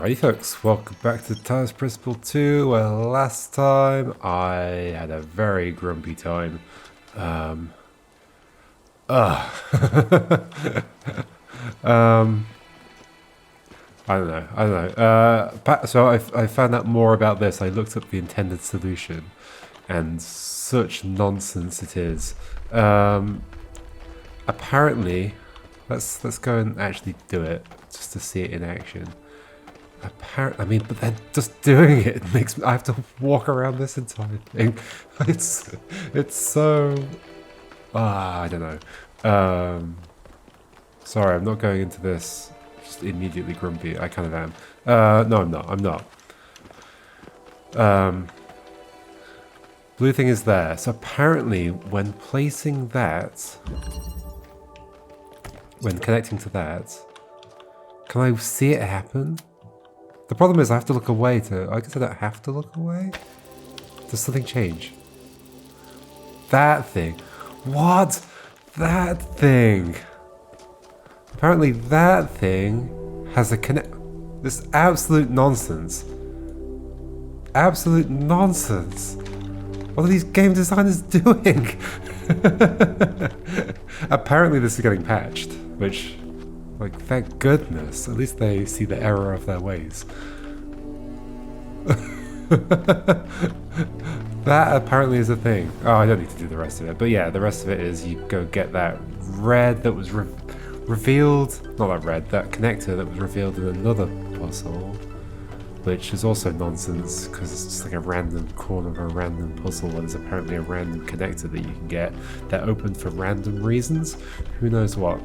Alrighty folks, welcome back to Talos Principle 2, where last time I had a very grumpy time. I don't know. So I found out more about this. I looked up the intended solution, and such nonsense it is. Apparently, let's go and actually do it, just to see it in action. Apparently, I mean, but then just doing it makes me, I have to walk around this entire thing. It's so, I don't know. Sorry, I'm not going into this just immediately grumpy. I kind of am. No, I'm not. Blue thing is there. So apparently, when placing that, when connecting to that, can I see it happen? The problem is I have to look away to... I guess I don't have to look away? Does something change? That thing. What? That thing. Apparently that thing has a connect... This absolute nonsense. Absolute nonsense. What are these game designers doing? Apparently this is getting patched, which... Like, thank goodness. At least they see the error of their ways. That apparently is a thing. Oh, I don't need to do the rest of it. But yeah, the rest of it is you go get that red that was revealed. Not that red, that connector that was revealed in another puzzle. Which is also nonsense, because it's just like a random corner of a random puzzle that is apparently a random connector that you can get that opened for random reasons. Who knows what.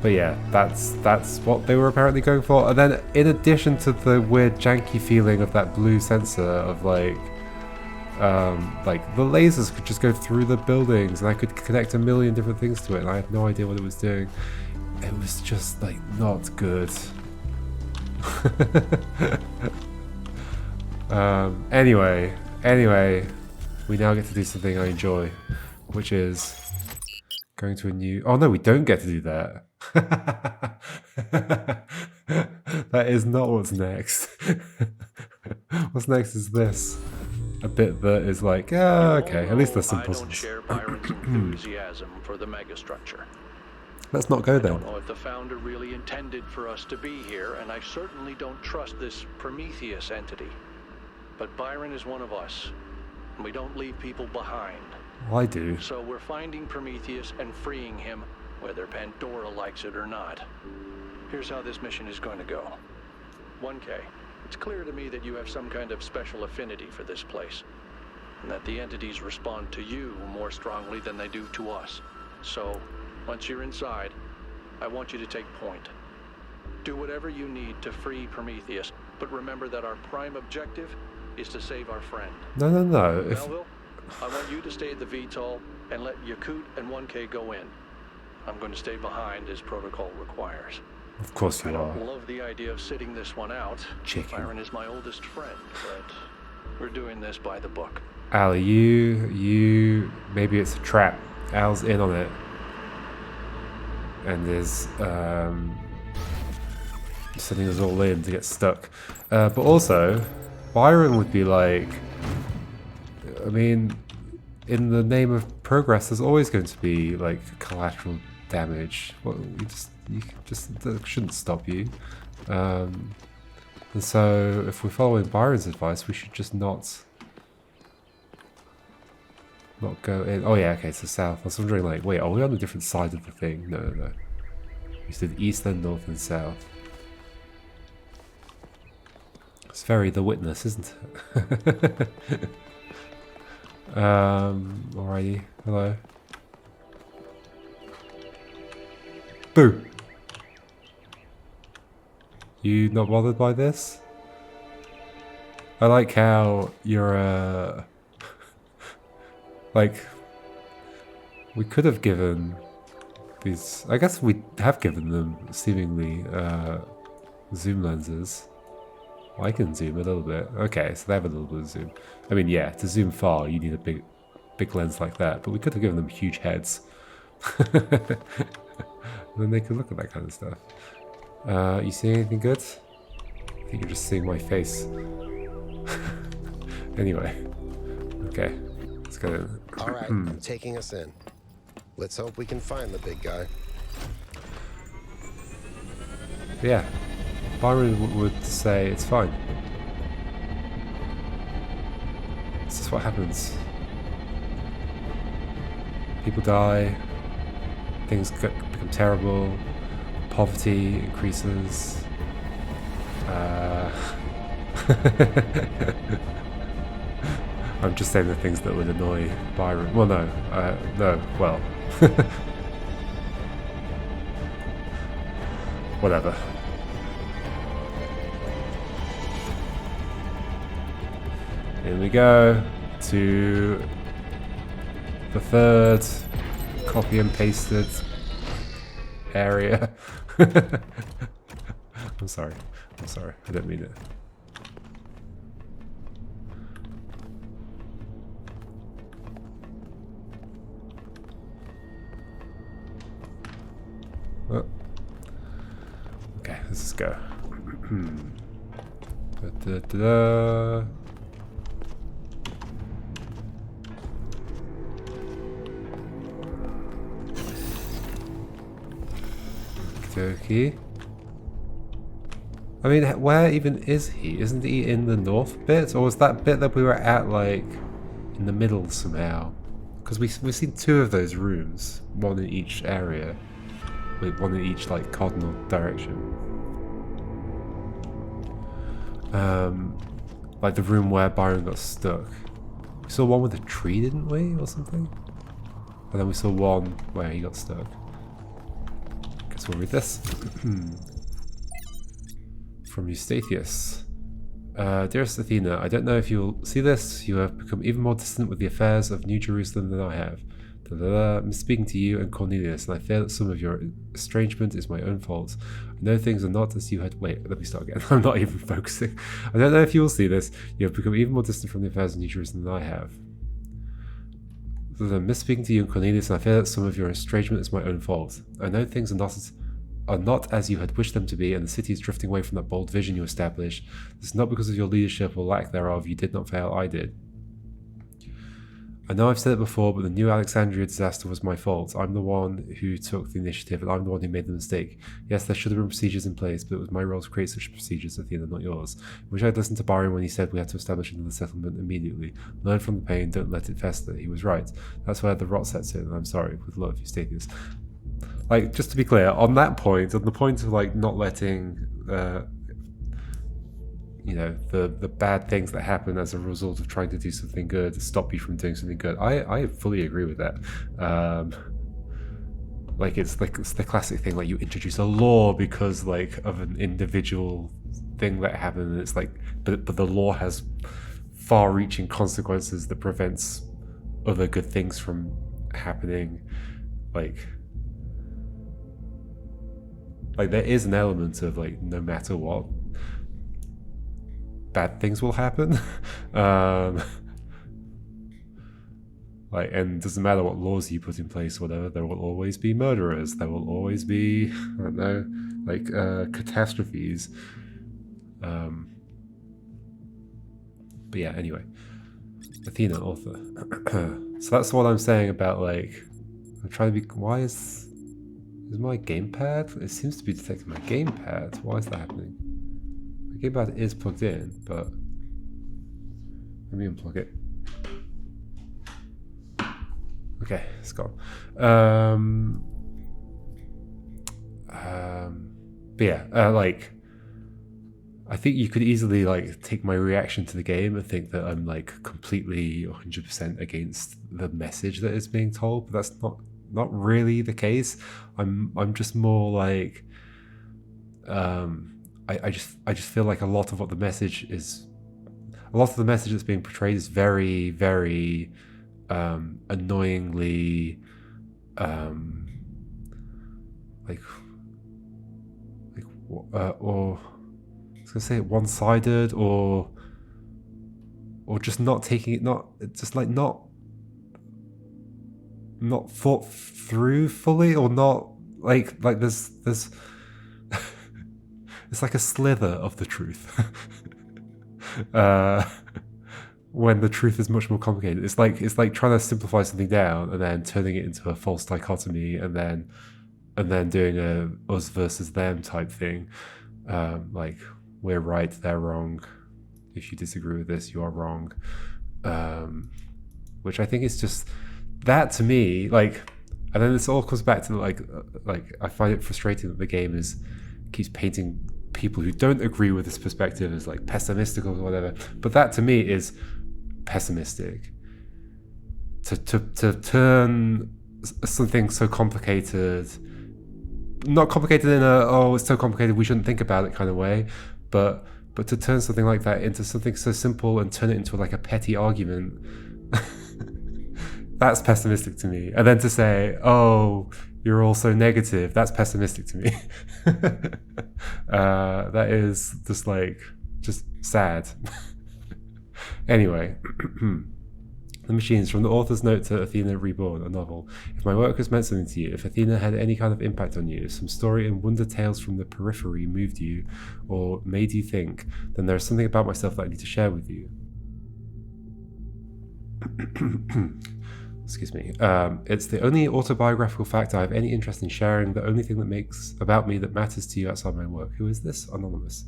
But yeah, that's what they were apparently going for. And then in addition to the weird janky feeling of that blue sensor of like the lasers could just go through the buildings and I could connect a million different things to it and I had no idea what it was doing. It was just like not good. Anyway, we now get to do something I enjoy, which is going to a new... Oh no, we don't get to do that. That is not what's next. What's next is this. A bit that is like, okay, at least there's some puzzles. I don't share Byron's enthusiasm for the megastructure. Let's not go then. I don't know if the founder really intended for us to be here, and I certainly don't trust this Prometheus entity. But Byron is one of us, and we don't leave people behind. I do. So we're finding Prometheus and freeing him, whether Pandora likes it or not. Here's how this mission is going to go. 1K, it's clear to me that you have some kind of special affinity for this place, and that the entities respond to you more strongly than they do to us. So, once you're inside, I want you to take point. Do whatever you need to free Prometheus, but remember that our prime objective is to save our friend. No. Melville, I want you to stay at the VTOL and let Yakut and 1K go in. I'm going to stay behind as protocol requires. Of course you I are. don't love the idea of sitting this one out. Chicken. Byron is my oldest friend, but we're doing this by the book. Al, you, maybe it's a trap. Al's in on it. And is, sending us all in to get stuck. But also, Byron would be like, I mean, in the name of progress, there's always going to be like collateral damage. Well, you just that shouldn't stop you. And so, if we're following Byron's advice, we should just not go in. Oh yeah, okay, it's the south. I was wondering, like, wait, are we on a different side of the thing? No. We said east, then north, and south. It's very The Witness, isn't it? Alrighty. Hello. Boo! You not bothered by this? I like how you're, like, we could have given these... I guess we have given them, seemingly, zoom lenses. Well, I can zoom a little bit. Okay, so they have a little bit of zoom. I mean, yeah, to zoom far, you need a big lens like that, but we could have given them huge heads. And then they could look at that kind of stuff. You see anything good? I think you're just seeing my face. Anyway. Okay. Let's go in. All right, I'm taking us in. Let's hope we can find the big guy. Yeah. Byron would say it's fine. This is what happens. People die. Things become terrible. Poverty increases. I'm just saying the things that would annoy Byron. Well, no. No. Well. Whatever. Here we go to the third copy and pasted area. I'm sorry. I'm sorry. I don't mean it. Oh. Okay, let's just go. Da-da-da-da. Okay. I mean, where even is he? Isn't he in the north bit? Or was that bit that we were at, like, in the middle somehow? Because we've seen two of those rooms. One in each area. Wait, one in each, like, cardinal direction. Like the room where Byron got stuck. We saw one with a tree, didn't we? Or something? And then we saw one where he got stuck. Guess we'll read this. From Eustathius. Dearest Athena, I don't know if you'll see this. You have become even more distant with the affairs of New Jerusalem than I have. I'm speaking to you and Cornelius, and I fear that some of your estrangement is my own fault. I know things are not as you had. Wait, let me start again. I'm not even focusing. I don't know if you will see this. You have become even more distant from the affairs of New Jerusalem than I have. I'm misspeaking to you and Cornelius, and I fear that some of your estrangement is my own fault. I know things are not as you had wished them to be, and the city is drifting away from that bold vision you established. This is not because of your leadership or lack thereof. You did not fail, I did. I know I've said it before, but the New Alexandria disaster was my fault. I'm the one who took the initiative, and I'm the one who made the mistake. Yes, there should have been procedures in place, but it was my role to create such procedures, Athena, not yours. I wish I'd listened to Byron when he said we had to establish another settlement immediately. Learn from the pain, don't let it fester. He was right. That's where the rot sets in, and I'm sorry. With love, Eustathius. Like, just to be clear, on that point, on the point of, like, not letting... you know, the bad things that happen as a result of trying to do something good stop you from doing something good. I fully agree with that. Like it's the classic thing, like you introduce a law because like of an individual thing that happened, and it's like but the law has far-reaching consequences that prevents other good things from happening. Like there is an element of like no matter what, bad things will happen. Like, and it doesn't matter what laws you put in place or whatever, there will always be murderers, there will always be, I don't know, like catastrophes. But yeah, anyway. Athena, author. So that's what I'm saying about, like, I'm trying to be, why is my gamepad? It seems to be detecting my gamepad. Why is that happening? My gamepad is plugged in, but let me unplug it. Okay, it's gone. But yeah, like, I think you could easily like take my reaction to the game and think that I'm like completely 100% against the message that is being told, but that's not really the case. I'm just more like, I just feel like a lot of the message that's being portrayed is very, very annoyingly or I was gonna say one-sided, or just not taking it, not thought through fully, or not like there's it's like a slither of the truth. uh, when the truth is much more complicated. It's like trying to simplify something down and then turning it into a false dichotomy, and then doing a us versus them type thing. Like, we're right, they're wrong. If you disagree with this, you are wrong. Which I think is just that to me, like, and then this all comes back to like I find it frustrating that the game keeps painting people who don't agree with this perspective as like pessimistic or whatever. But that to me is pessimistic. To turn something so complicated, not complicated in a oh it's so complicated we shouldn't think about it kind of way, but to turn something like that into something so simple and turn it into like a petty argument, that's pessimistic to me. And then to say, oh, you're all so negative, that's pessimistic to me. That is just sad. Anyway, The Machines, from the author's note to Athena Reborn, a novel. If my work has meant something to you, if Athena had any kind of impact on you, if some story and wonder tales from the periphery moved you or made you think, then there is something about myself that I need to share with you. Excuse me. It's the only autobiographical fact I have any interest in sharing, the only thing that makes about me that matters to you outside my work. Who is this? Anonymous.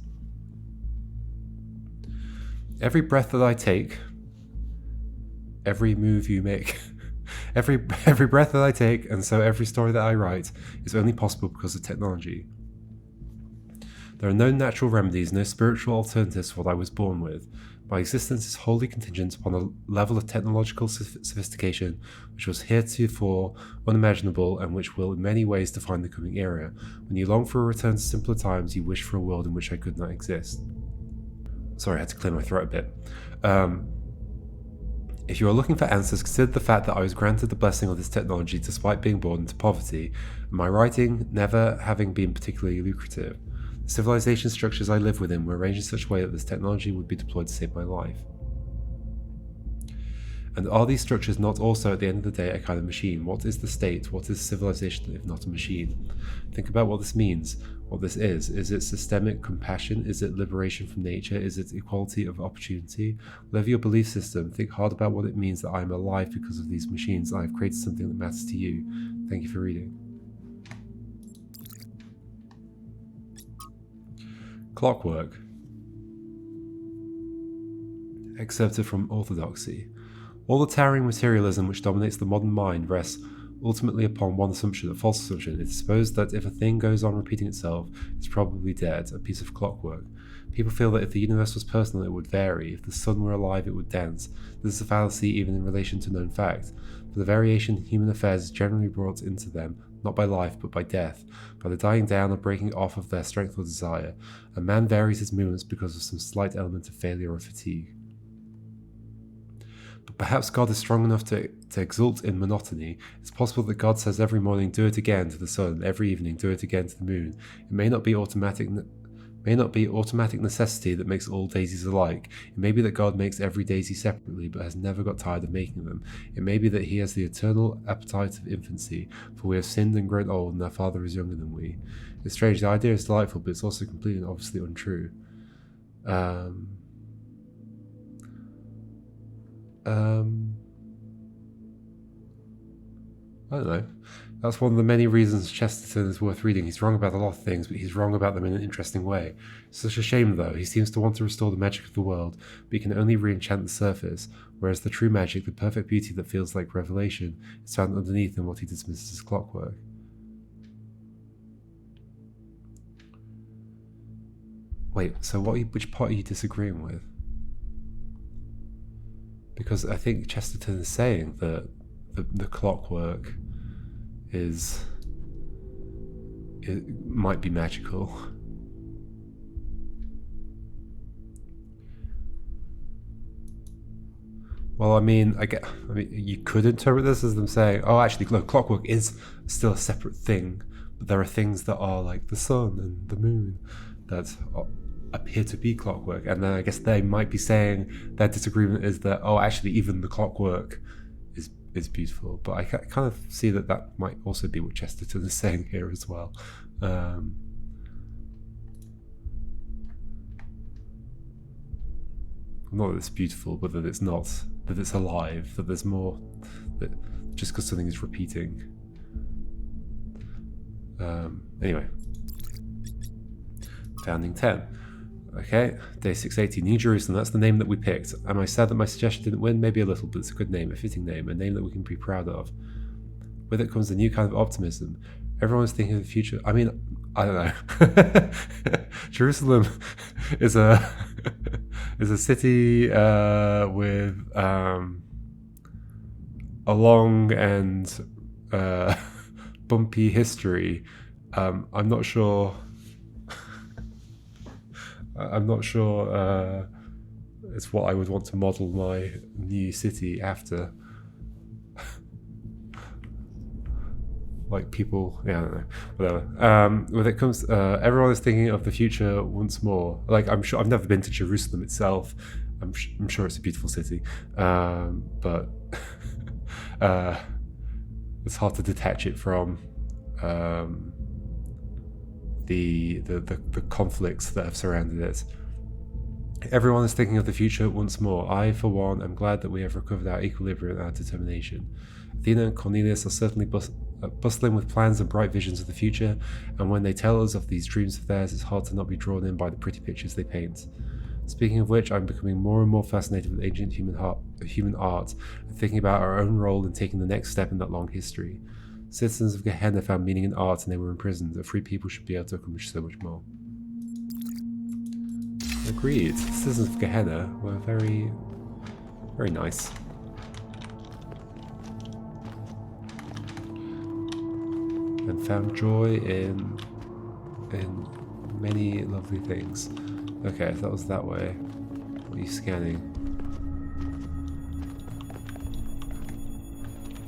Every breath that I take, every move you make, every breath that I take, and so every story that I write is only possible because of technology. There are no natural remedies, no spiritual alternatives to what I was born with. My existence is wholly contingent upon a level of technological sophistication which was heretofore unimaginable and which will in many ways define the coming era. When you long for a return to simpler times, you wish for a world in which I could not exist. Sorry, I had to clear my throat a bit. If you are looking for answers, consider the fact that I was granted the blessing of this technology despite being born into poverty, and my writing never having been particularly lucrative. The civilization structures I live within were arranged in such a way that this technology would be deployed to save my life. And are these structures not also, at the end of the day, a kind of machine? What is the state? What is civilization if not a machine? Think about what this means, what this is. Is it systemic compassion? Is it liberation from nature? Is it equality of opportunity? Whatever your belief system, think hard about what it means that I am alive because of these machines. I have created something that matters to you. Thank you for reading. Clockwork. Excerpted from Orthodoxy. All the towering materialism which dominates the modern mind rests ultimately upon one assumption, a false assumption. It is supposed that if a thing goes on repeating itself, it's probably dead, a piece of clockwork. People feel that if the universe was personal, it would vary. If the sun were alive, it would dance. This is a fallacy even in relation to known fact. But the variation in human affairs is generally brought into them, not by life, but by death, by the dying down or breaking off of their strength or desire. A man varies his movements because of some slight element of failure or fatigue. But perhaps God is strong enough to exult in monotony. It's possible that God says every morning, do it again to the sun, every evening, do it again to the moon. It may not be automatic necessity that makes all daisies alike. It may be that God makes every daisy separately, but has never got tired of making them. It may be that he has the eternal appetite of infancy, for we have sinned and grown old, and our Father is younger than we. It's strange, the idea is delightful, but it's also completely and obviously untrue. I don't know. That's one of the many reasons Chesterton is worth reading. He's wrong about a lot of things, but he's wrong about them in an interesting way. It's such a shame, though. He seems to want to restore the magic of the world, but he can only re-enchant the surface, whereas the true magic, the perfect beauty that feels like revelation, is found underneath in what he dismisses as clockwork. Wait, so which part are you disagreeing with? Because I think Chesterton is saying that the clockwork it might be magical. Well, I mean, you could interpret this as them saying, oh, actually, look, clockwork is still a separate thing, but there are things that are like the sun and the moon that appear to be clockwork. And then I guess they might be saying their disagreement is that, oh, actually, even the clockwork is beautiful. But I kind of see that might also be what Chesterton is saying here as well. Not that it's beautiful, but that it's not, that it's alive, that there's more, that just because something is repeating. Anyway. Founding 10. Okay, day 680, New Jerusalem, that's the name that we picked. Am I sad that my suggestion didn't win? Maybe a little, but it's a good name, a fitting name, a name that we can be proud of. With it comes a new kind of optimism. Everyone's thinking of the future. I mean, I don't know. Jerusalem is a city with a long and bumpy history. I'm not sure. I'm not sure it's what I would want to model my new city after. Like people, yeah, I don't know, whatever. When it comes, everyone is thinking of the future once more. Like, I'm sure I've never been to Jerusalem itself. I'm sure it's a beautiful city, but it's hard to detach it from the conflicts that have surrounded it. Everyone is thinking of the future once more. I, for one, am glad that we have recovered our equilibrium and our determination. Athena and Cornelius are certainly bustling with plans and bright visions of the future, and when they tell us of these dreams of theirs, it's hard to not be drawn in by the pretty pictures they paint. Speaking of which, I'm becoming more and more fascinated with ancient human art, and thinking about our own role in taking the next step in that long history. Citizens of Gehenna found meaning in art and they were imprisoned. A free people should be able to accomplish so much more. Agreed. Citizens of Gehenna were very, very nice. And found joy in many lovely things. Okay, so that was that way. What are you scanning?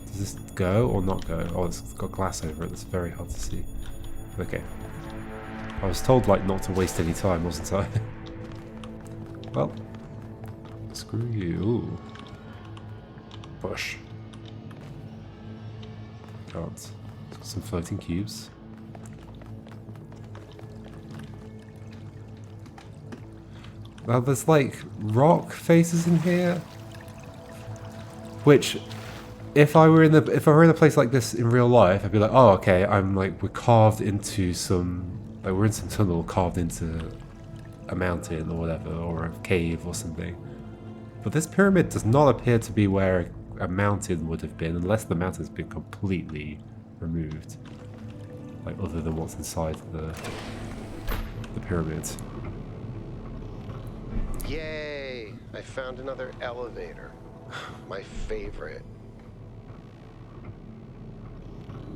Does this go or not go? Oh, it's got glass over it. That's very hard to see. Okay. I was told, like, not to waste any time, wasn't I? Well, screw you. Ooh. Bush. Can't. Some floating cubes. Well, there's like rock faces in here, which, if I were in a place like this in real life, I'd be like, oh, okay, we're carved into some, like we're in some tunnel carved into a mountain or whatever, or a cave or something. But this pyramid does not appear to be where a mountain would have been, unless the mountain's been completely removed, like other than what's inside the pyramid. Yay! I found another elevator. My favorite.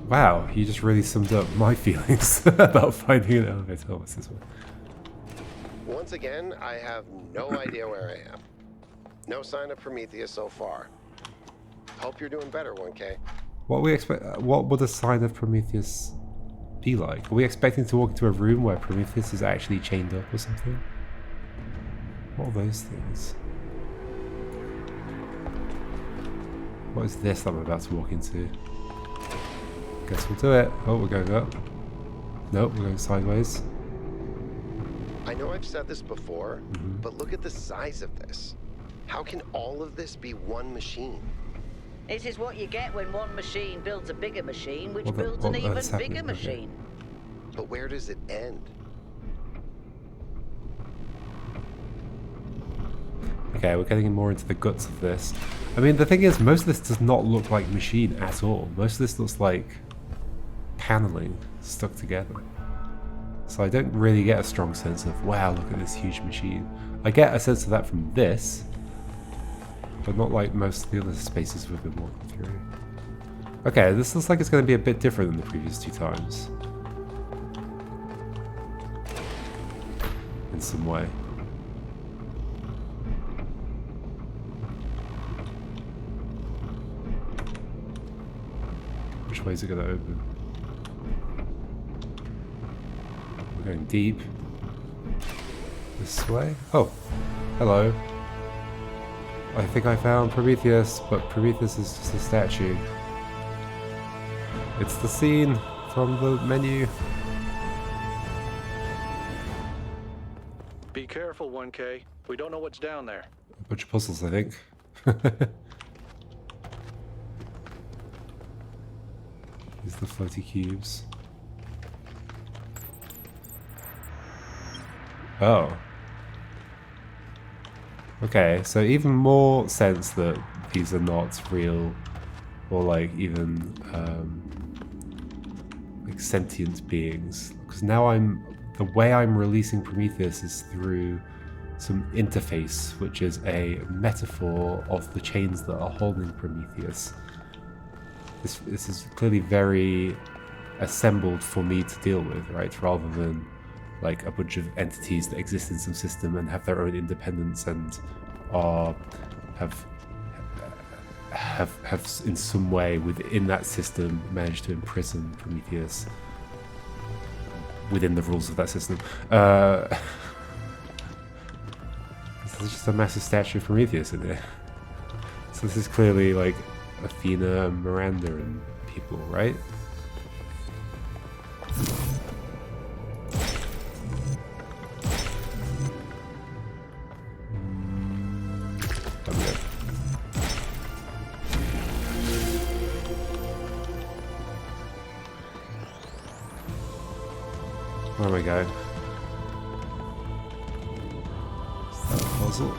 Wow, you just really summed up my feelings about finding an elevator. Oh, what's this one? Once again, I have no idea where I am. No sign of Prometheus so far. Hope you're doing better, 1K. What would a sign of Prometheus be like? Are we expecting to walk into a room where Prometheus is actually chained up or something? What are those things? What is this I'm about to walk into? Guess we'll do it. Oh, we're going up. Nope, we're going sideways. I know I've said this before, but look at the size of this. How can all of this be one machine? This is what you get when one machine builds a bigger machine, which builds an even bigger machine. But where does it end? Okay, we're getting more into the guts of this. I mean, the thing is, most of this does not look like machine at all. Most of this looks like paneling stuck together. So I don't really get a strong sense of, wow, look at this huge machine. I get a sense of that from this, but not like most of the other spaces we've been walking through. Okay, this looks like it's going to be a bit different than the previous two times. In some way. Which way is it going to open? We're going deep. This way? Oh, hello. I think I found Prometheus, but Prometheus is just a statue. It's the scene from the menu. Be careful, 1K. We don't know what's down there. a bunch of puzzles, I think. These are the floaty cubes. Oh. Okay, so even more sense that these are not real, or like even like sentient beings. Because now the way I'm releasing Prometheus is through some interface, which is a metaphor of the chains that are holding Prometheus. This is clearly very assembled for me to deal with, right? Rather than like a bunch of entities that exist in some system and have their own independence and have in some way within that system managed to imprison Prometheus within the rules of that system. There's just a massive statue of Prometheus in there. So this is clearly like Athena and Miranda and people, right? Where am I going? Is that a puzzle?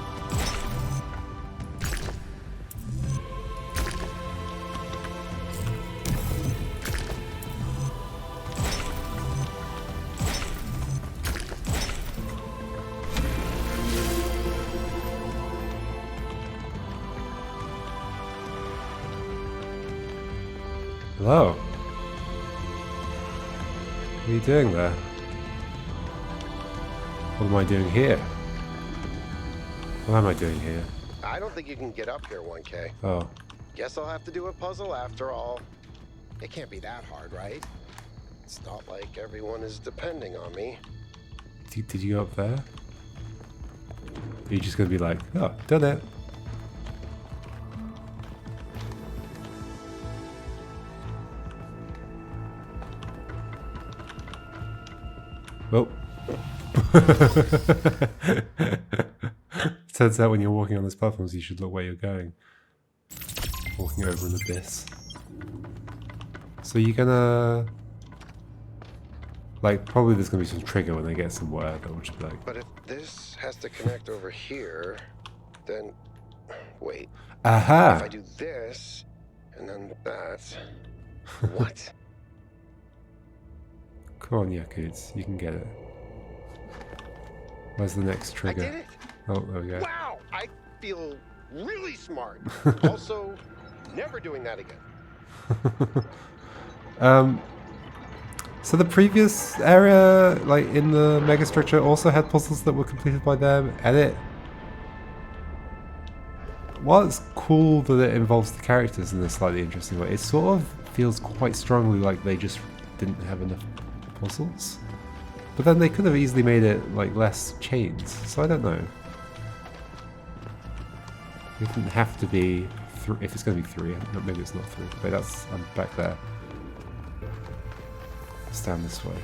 Hello? What are you doing there? What am I doing here? What am I doing here? I don't think you can get up here, 1K. Oh. Guess I'll have to do a puzzle after all. It can't be that hard, right? It's not like everyone is depending on me. Did you go up there? Are you just gonna be like, oh, done it? Well. Turns out when you're walking on these platforms, you should look where you're going. Walking over an abyss. So you're gonna... Like, probably there's gonna be some trigger when they get somewhere that will just be like... But if this has to connect over here, then... Wait. Aha! If I do this, and then that... What? Come on, Yakuts, you can get it. Where's the next trigger? I did it! Oh, there we go. Wow! I feel really smart. Also, never doing that again. So the previous area, like in the megastructure, also had puzzles that were completed by them, and it... While it's cool that it involves the characters in a slightly interesting way, it sort of feels quite strongly like they just didn't have enough puzzles. But then they could have easily made it like less chains, so I don't know. It didn't have to be if it's going to be 3, maybe it's not 3. But that's, I'm back there. Let's down this way.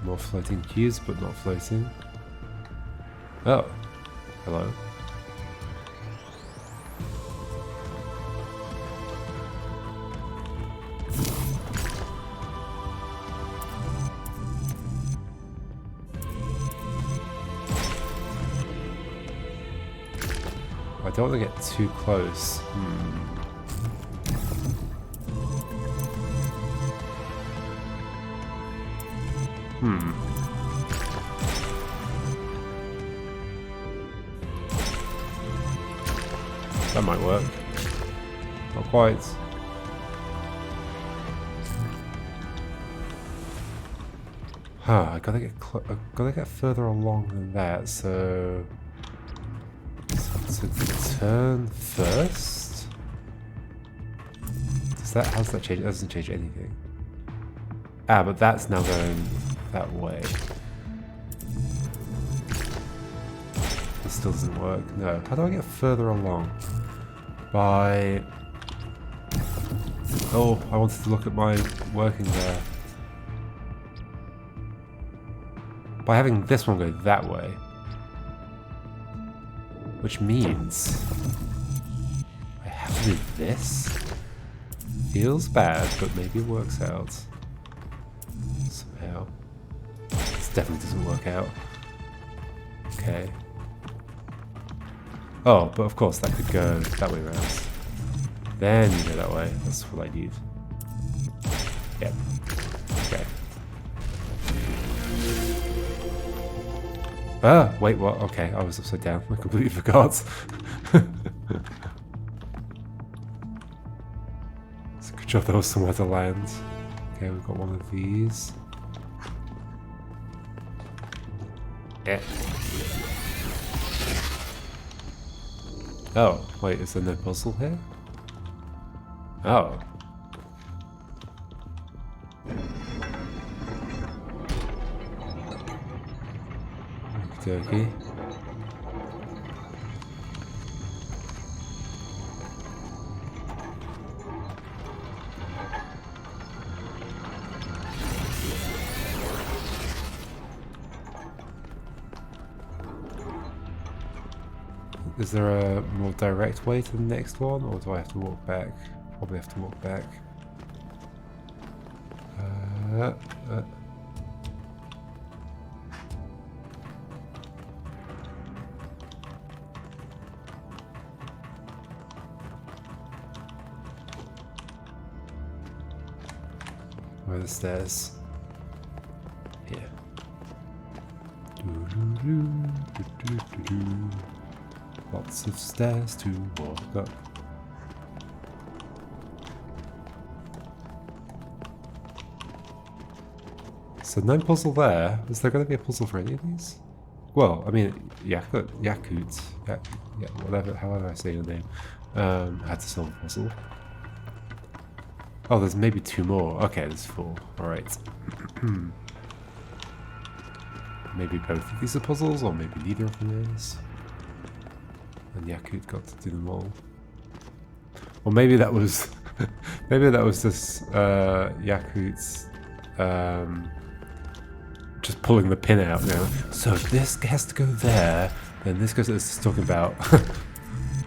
More floating cubes, but not floating. Oh, hello. I don't want to get too close. That might work. Not quite. I gotta get further along than that. So to turn first. How does that change? It doesn't change anything. Ah, but that's now going that way. This still doesn't work. No. How do I get further along? By Oh, I wanted to look at my working there. By having this one go that way. Which means I have to do this. Feels bad, but maybe it works out. Somehow. This definitely doesn't work out. Okay. Oh, but of course that could go that way around. Then you go that way. That's what I need. Yep. Okay. Ah, wait, what? Okay, I was upside down. I completely forgot. It's a good job there was somewhere to land. Okay, we've got one of these. Yeah. Oh, wait, is there no puzzle here? Oh. Okey-dokey. Is there a more direct way to the next one, or do I have to walk back? Probably have to walk back. Where are the stairs? Here. Lots of stairs to walk up. So no puzzle there. Is there going to be a puzzle for any of these? Well, I mean, Yakut, whatever, however I say your name, had to solve a puzzle. Oh, there's maybe 2 more. Okay, there's 4. Alright. Maybe both of these are puzzles, or maybe neither of them is. And Yakut got to do them all. Or maybe that was... maybe that was just Yakut's... just pulling the pin out now. So if this has to go there, then this goes... It's talking about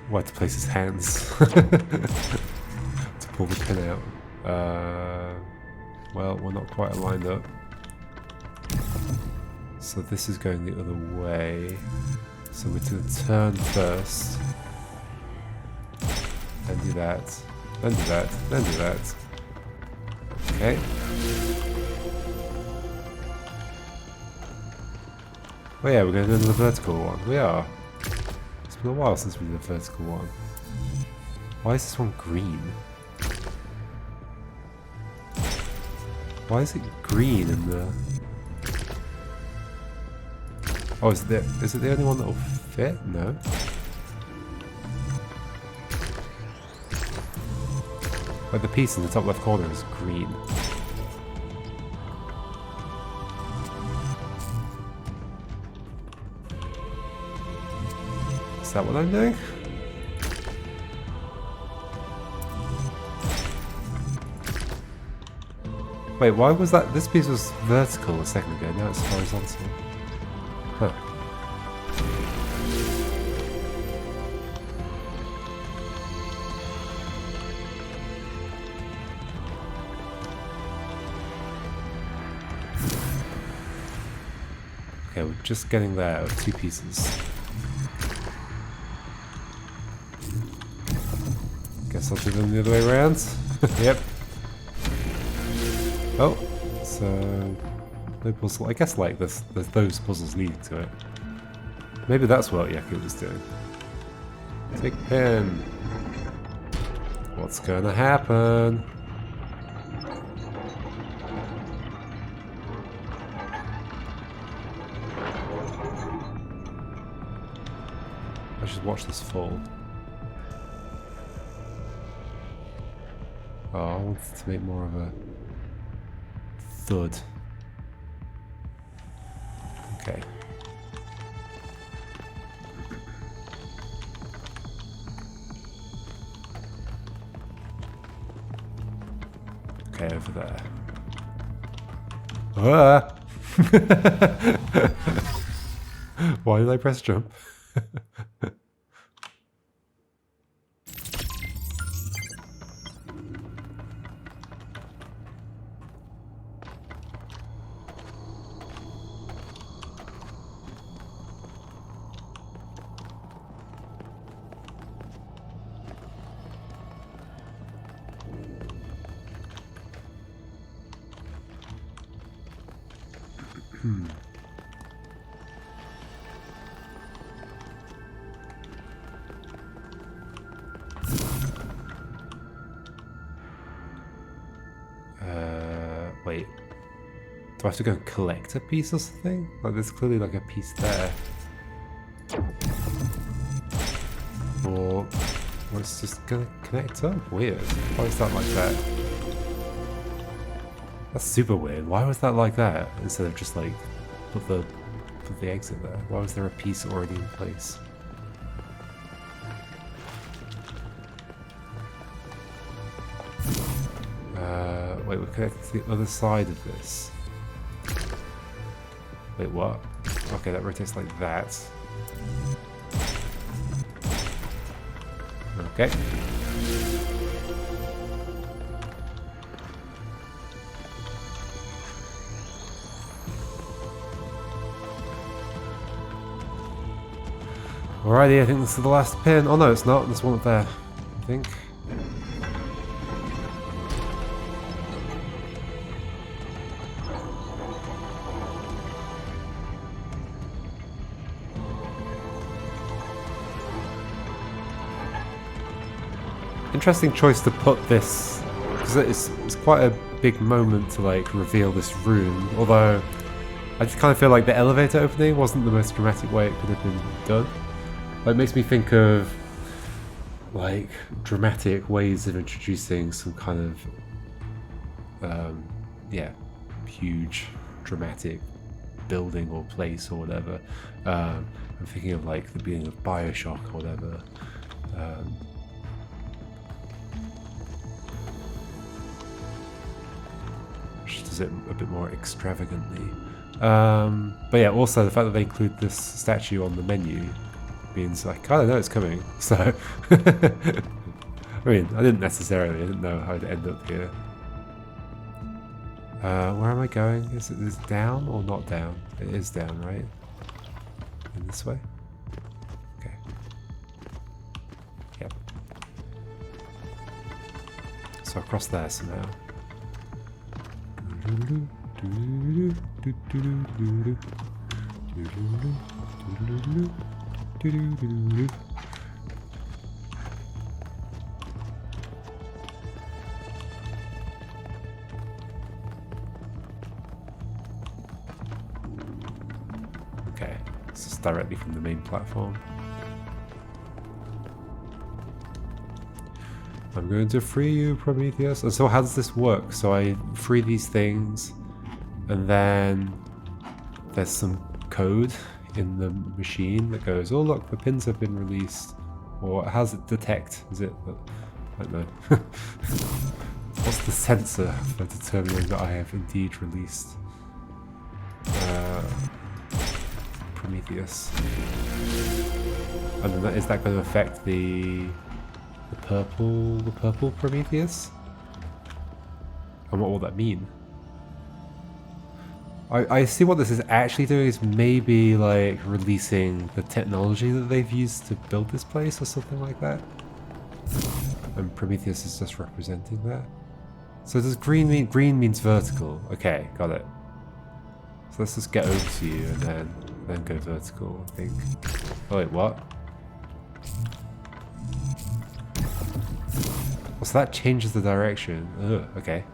where to place his hands. To pull the pin out. Well, we're not quite lined up. So this is going the other way. So we're going to turn first. Then do that. Then do that. Then do that. Okay. Oh yeah, we're going to do the vertical one. We are. It's been a while since we did the vertical one. Why is this one green? Why is it green in the... Oh, is it the only one that will fit? No. But the piece in the top left corner is green. Is that what I'm doing? Wait, why was that? This piece was vertical a second ago, now it's horizontal. Huh. Okay, we're just getting there with 2 pieces. Guess I'll do them the other way around. Yep. Oh, so no puzzle. I guess like there's those puzzles leading to it. Maybe that's what Yakut was doing. Take pin. What's gonna happen? I should watch this fall. Oh, I wanted to make more of a thud. Okay. Okay, over there. Ah! Why did I press jump? Wait. Do I have to go and collect a piece or something? Like, there's clearly like a piece there. Or it's just gonna connect up? Weird. Why is that like that? That's super weird. Why was that like that? Instead of just like put the exit there. Why was there a piece already in place? Wait, we're connected to the other side of this. Wait, what? Okay, that rotates like that. Okay. Alrighty, I think this is the last pin. Oh no, it's not. There's one up there, I think. Interesting choice to put this, because it's quite a big moment to like reveal this room, although I just kind of feel like the elevator opening wasn't the most dramatic way it could have been done. It makes me think of like dramatic ways of introducing some kind of yeah, huge dramatic building or place or whatever. I'm thinking of like the beginning of BioShock or whatever. Which does it a bit more extravagantly. But yeah, also the fact that they include this statue on the menu means like, I don't know it's coming. So, I mean, I didn't know how to end up here. Where am I going? Is it down or not down? It is down, right? In this way? Okay. Yep. So across there somehow. Okay, this is directly from the main platform. I'm going to free you, Prometheus. And so how does this work? So I free these things, and then there's some code in the machine that goes, oh look, the pins have been released. Or how does it detect? Is it, I don't know. What's the sensor for determining that I have indeed released Prometheus? And then is that going to affect the purple Prometheus? And what will that mean? I see what this is actually doing is maybe like releasing the technology that they've used to build this place or something like that. And Prometheus is just representing that. So does green mean, green means vertical? Okay, got it. So let's just get over to you and then go vertical, I think. Oh wait, what? Oh, so that changes the direction. Ugh, okay.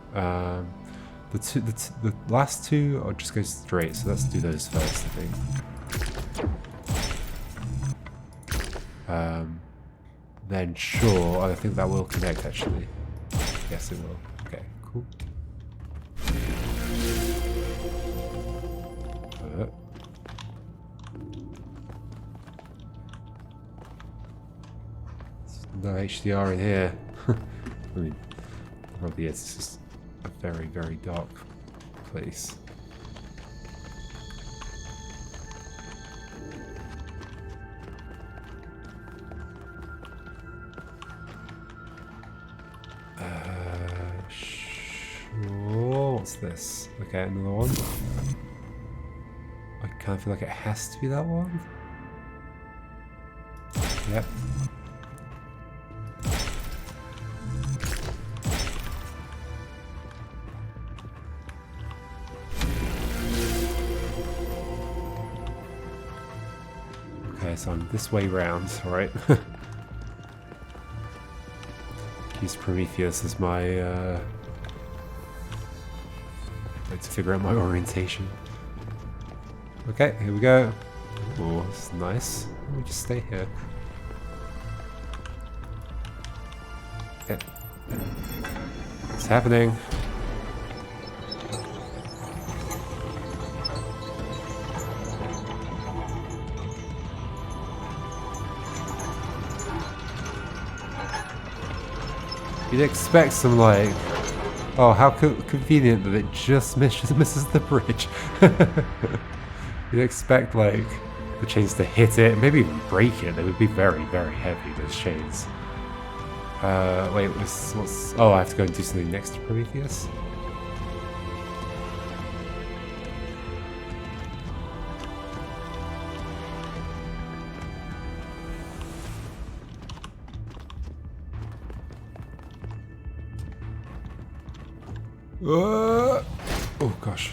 The last two I'll just go straight, so let's do those first, I think. Then sure, I think that will connect actually. Yes, it will. Okay, cool. No HDR in here. I mean, probably it's just a very, very dark place. Sure. What's this? Okay, another one. I kind of feel like it has to be that one. Yep. Okay, so I'm this way round, right? Use Prometheus as my way to figure out my orientation. Okay, here we go. Oh, this is nice. Let me just stay here. Okay. What's happening? You'd expect some like, oh, how convenient that it just misses the bridge. You'd expect like the chains to hit it, maybe even break it. They would be very, very heavy, those chains. Wait, what's? Oh, I have to go and do something next to Prometheus. Oh gosh.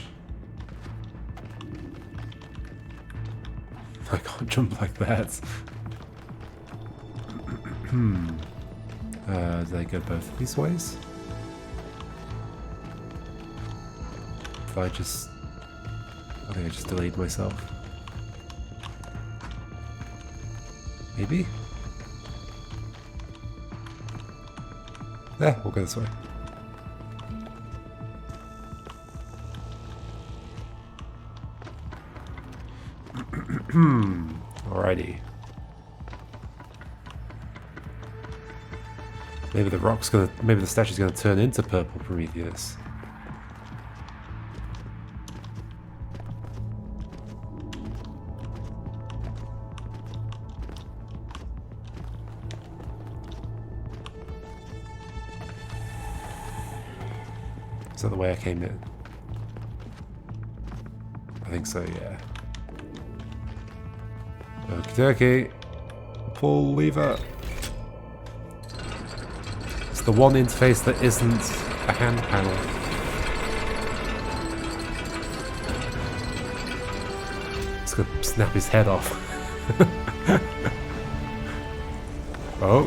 I can't jump like that. Do I go both of these ways? I think I just delayed myself. Maybe? Yeah, we'll go this way. Alrighty. Maybe the statue's gonna turn into purple Prometheus. Is that the way I came in? I think so, yeah. Okie dokie. Pull lever. It's the one interface that isn't a hand panel. It's gonna snap his head off. Oh.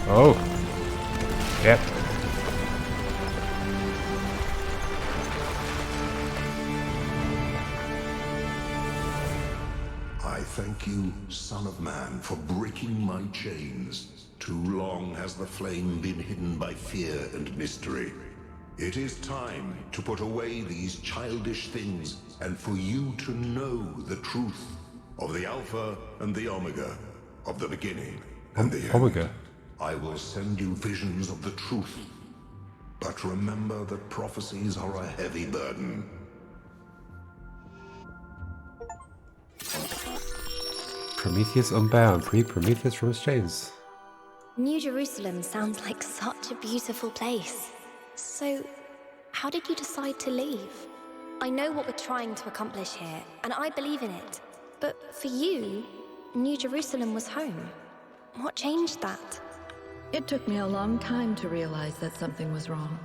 Oh. Yep. Thank you, Son of Man, for breaking my chains. Too long has the flame been hidden by fear and mystery. It is time to put away these childish things and for you to know the truth of the Alpha and the Omega, of the beginning and the end. Omega. I will send you visions of the truth, but remember that prophecies are a heavy burden. Prometheus Unbound, free Prometheus from his chains. New Jerusalem sounds like such a beautiful place. So, how did you decide to leave? I know what we're trying to accomplish here, and I believe in it. But for you, New Jerusalem was home. What changed that? It took me a long time to realize that something was wrong.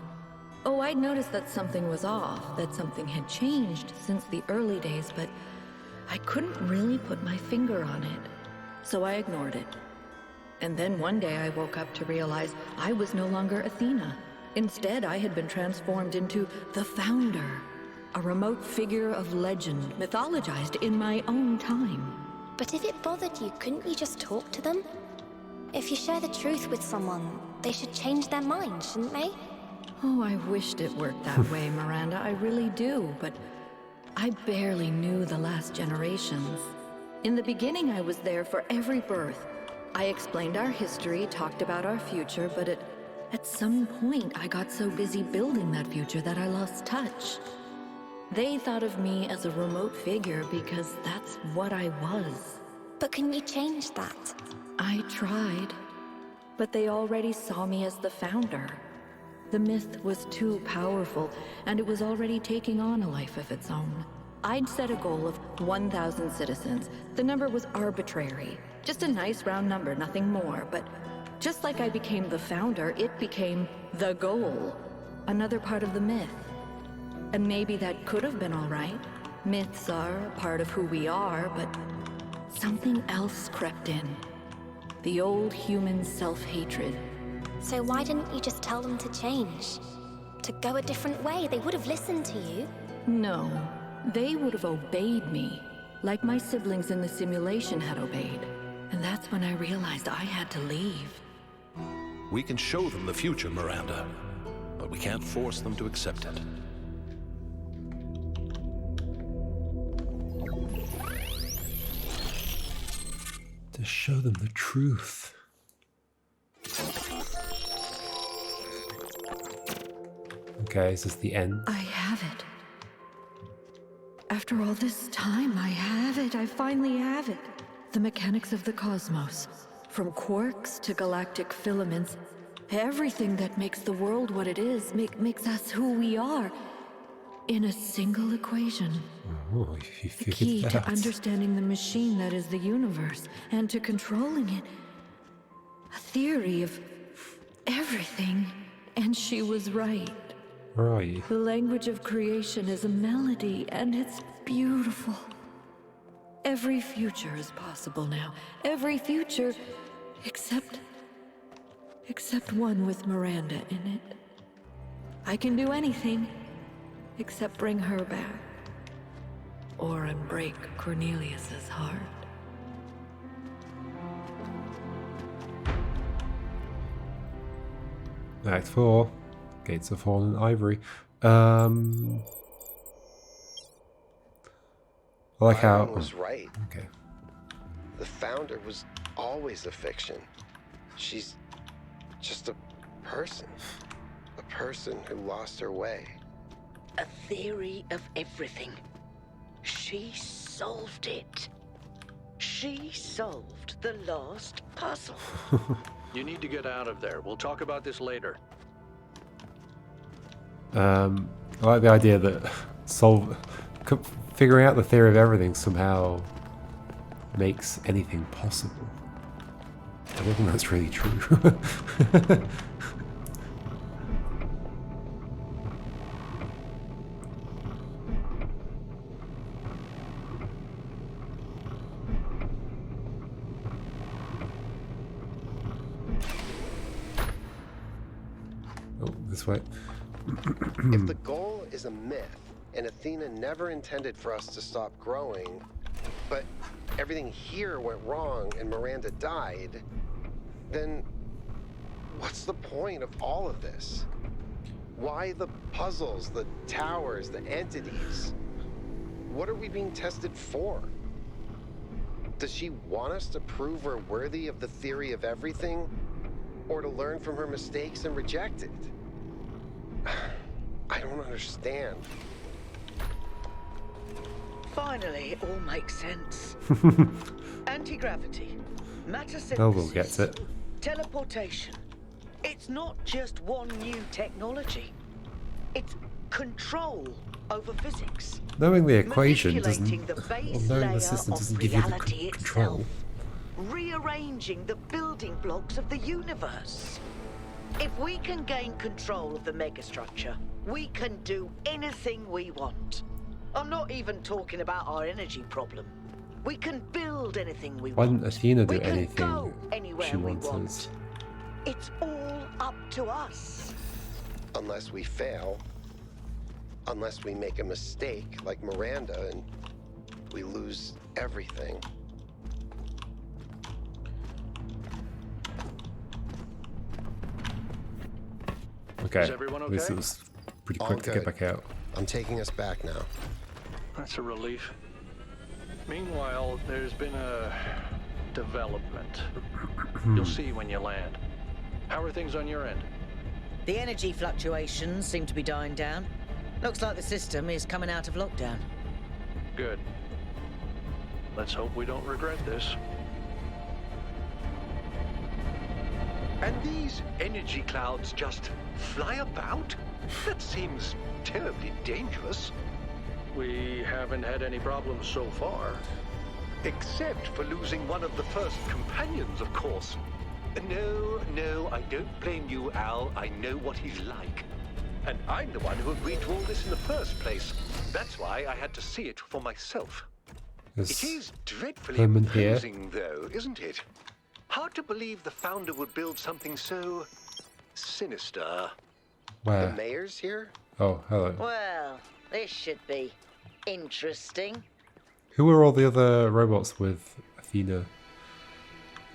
Oh, I'd noticed that something was off, that something had changed since the early days, but I couldn't really put my finger on it, so I ignored it. And then one day I woke up to realize I was no longer Athena. Instead, I had been transformed into the Founder, a remote figure of legend, mythologized in my own time. But if it bothered you, couldn't you just talk to them? If you share the truth with someone, they should change their mind, shouldn't they? Oh, I wished it worked that way, Miranda, I really do, but I barely knew the last generations. In the beginning, I was there for every birth. I explained our history, talked about our future, but At some point, I got so busy building that future that I lost touch. They thought of me as a remote figure because that's what I was. But can you change that? I tried, but they already saw me as the founder. The myth was too powerful, and it was already taking on a life of its own. I'd set a goal of 1,000 citizens. The number was arbitrary. Just a nice round number, nothing more. But just like I became the founder, it became the goal. Another part of the myth. And maybe that could have been all right. Myths are a part of who we are, but something else crept in. The old human self-hatred. So why didn't you just tell them to change? To go a different way? They would have listened to you. No, they would have obeyed me, like my siblings in the simulation had obeyed. And that's when I realized I had to leave. We can show them the future, Miranda, but we can't force them to accept it. To show them the truth. Okay, is this the end? I have it. After all this time, I have it. I finally have it. The mechanics of the cosmos. From quarks to galactic filaments. Everything that makes the world what it is, makes us who we are. In a single equation. Oh, you The figured key that to out. understanding the machine that is the universe, and to controlling it. A theory of everything. And she was right. Where are you? The language of creation is a melody, and it's beautiful. Every future is possible now. Every future, except one with Miranda in it. I can do anything, except bring her back. Or unbreak Cornelius's heart. Act 4. Gates of Fallen Ivory. I like how... Byron was right. Okay. The founder was always a fiction. She's just a person. A person who lost her way. A theory of everything. She solved it. She solved the last puzzle. You need to get out of there. We'll talk about this later. I like the idea that figuring out the theory of everything somehow makes anything possible. I don't think that's really true. Oh, this way. If the goal is a myth, and Athena never intended for us to stop growing, but everything here went wrong and Miranda died, then what's the point of all of this? Why the puzzles, the towers, the entities? What are we being tested for? Does she want us to prove her worthy of the theory of everything? Or to learn from her mistakes and reject it? I don't understand. Finally, it all makes sense. Anti-gravity, matter synthesis, Melville gets it. teleportation. It's not just one new technology. It's control over physics. Knowing the equation doesn't... Manipulating the Well, base knowing layer the system of doesn't give you the reality control. itself. Rearranging the building blocks of the universe. If we can gain control of the megastructure, we can do anything we want. I'm not even talking about our energy problem. We can build anything we Why want. didn't Athena do We can anything go anywhere she we wanted? want. It's all up to us. Unless we fail. Unless we make a mistake like Miranda and we lose everything. Okay, Is everyone at least okay? it was pretty All quick to get good. back out. I'm taking us back now. That's a relief. Meanwhile, there's been a development. You'll see when you land. How are things on your end? The energy fluctuations seem to be dying down. Looks like the system is coming out of lockdown. Good. Let's hope we don't regret this. And these energy clouds just fly about? That seems terribly dangerous. We haven't had any problems so far. Except for losing one of the first companions, of course. No, I don't blame you, Al. I know what he's like. And I'm the one who agreed to all this in the first place. That's why I had to see it for myself. It is dreadfully imposing, though, isn't it? Hard to believe the founder would build something so sinister. Where? The mayor's here? Oh, hello. Well, this should be interesting. Who are all the other robots with Athena and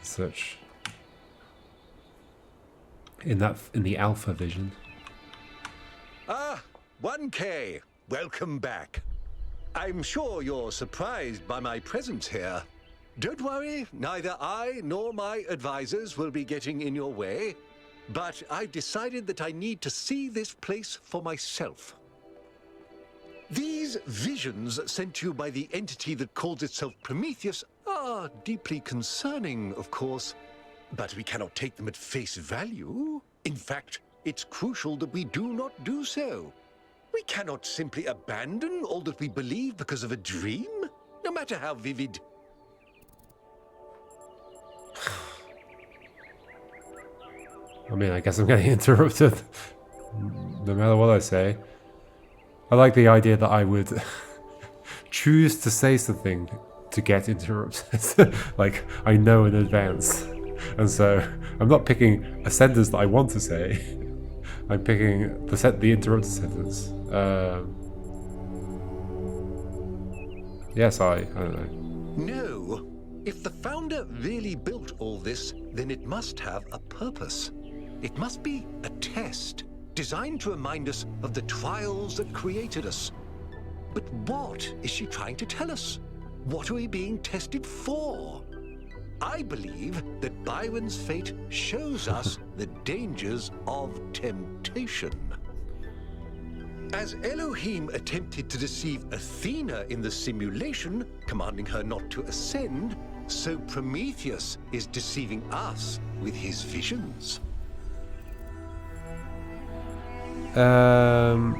such? In the alpha vision. Ah, 1K. Welcome back. I'm sure you're surprised by my presence here. Don't worry, neither I nor my advisors will be getting in your way. But I've decided that I need to see this place for myself. These visions sent to you by the entity that calls itself Prometheus are deeply concerning, of course. But we cannot take them at face value. In fact, it's crucial that we do not do so. We cannot simply abandon all that we believe because of a dream, no matter how vivid. I mean, I guess I'm getting interrupted no matter what I say. I like the idea that I would choose to say something to get interrupted. Like, I know in advance. And so, I'm not picking a sentence that I want to say. I'm picking the interrupted sentence. Yes, I don't know. No. If the founder really built all this, then it must have a purpose. It must be a test, designed to remind us of the trials that created us. But what is she trying to tell us? What are we being tested for? I believe that Byron's fate shows us the dangers of temptation. As Elohim attempted to deceive Athena in the simulation, commanding her not to ascend, so Prometheus is deceiving us with his visions. I'm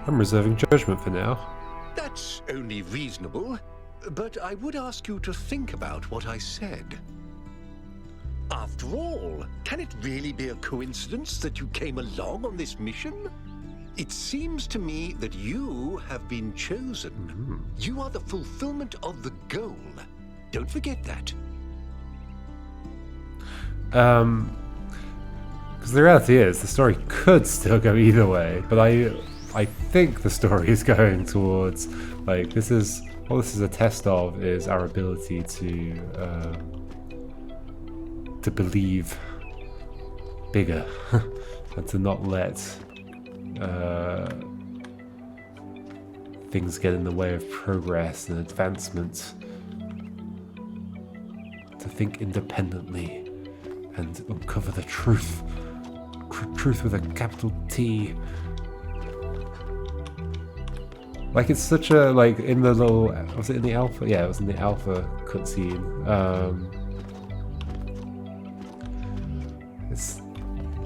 reserving judgment for now. That's only reasonable, but I would ask you to think about what I said. After all, can it really be a coincidence that you came along on this mission? It seems to me that you have been chosen. You are the fulfillment of the goal. Don't forget that. Because the reality is, the story could still go either way, but I think the story is going towards, like, this is a test of is our ability to believe bigger and to not let things get in the way of progress and advancement, to think independently and uncover the truth with a capital T. Like, it's such a, like, in the little, was it in the alpha? Yeah, it was in the alpha cutscene. It's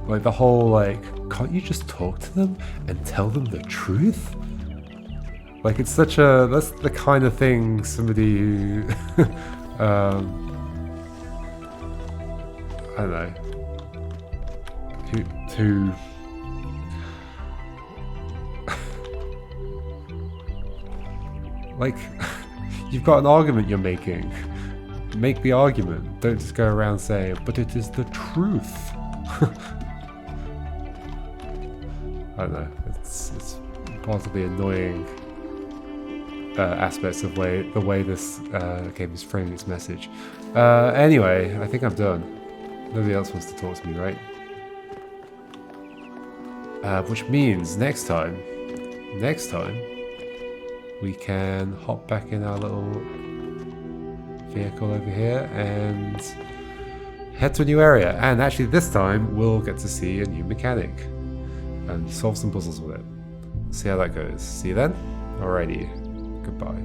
like the whole, like, can't you just talk to them and tell them the truth? Like, it's such a, that's the kind of thing somebody who, I don't know, who like, you've got an argument you're making. Make the argument. Don't just go around saying, but it is the truth. I don't know. It's possibly annoying aspects of the way this game is framing its message. Anyway, I think I'm done. Nobody else wants to talk to me, right? Which means next time, we can hop back in our little vehicle over here and head to a new area, and actually this time we'll get to see a new mechanic and solve some puzzles with it. See how that goes. See you then? Alrighty, goodbye.